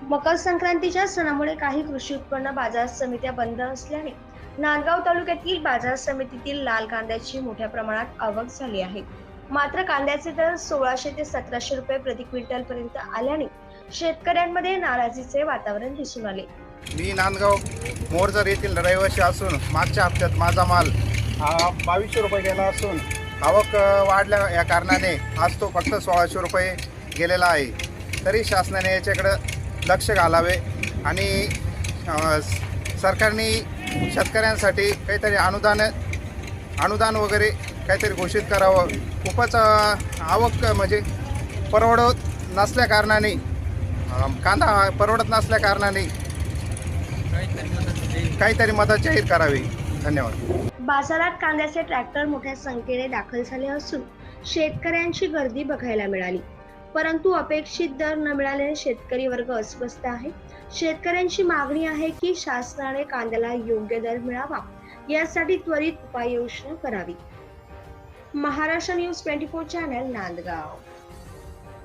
मकर संक्रांतीच्या सणामुळे काही कृषी उत्पन्न बाजार समित्या बंद असल्याने नांदगाव तालुक्यातील बाजार समितीतील लाल कांद्याची मोठ्या प्रमाणात आवक झाली आहे. मात्र कांद्याचे दर 1600 ते 1700 रुपये प्रति क्विंटल पर्यंत आल्याने शेतकऱ्यांमध्ये नाराजीचे वातावरण दिसून आले. मी नांदगाव मोरजर येथील रहिवासी असून मागच्या हप्त्यात माझा माल 2200 रुपये गेला असून आवक वाढल्या या कारणाने आज तो फक्त 1600 रुपये गेलेला आहे. तरी शासनाने याच्याकडं लक्ष घालावे आणि सरकारने शेतकऱ्यांसाठी काहीतरी अनुदान वगैरे काहीतरी घोषित करावं. खूपच आवक म्हणजे परवडत नसल्या कारणाने कांदा परवडत नसल्या कारणाने काहीतरी मदत जाहीर करावी. धन्यवाद. बाजारात कांद्याचे ट्रॅक्टर मोठ्या संख्येने दाखल झाले असून शेतकऱ्यांची गर्दी बघायला मिळाली. परंतु अपेक्षित दर न मिळाल्याने शेतकरी वर्ग अस्वस्थ आहे. शेतकऱ्यांची मागणी आहे की शासनाने कांद्याला योग्य दर मिळावा, यासाठी त्वरित उपाययोजना करावी. Maharashtra news 24 channel, Nandgaon.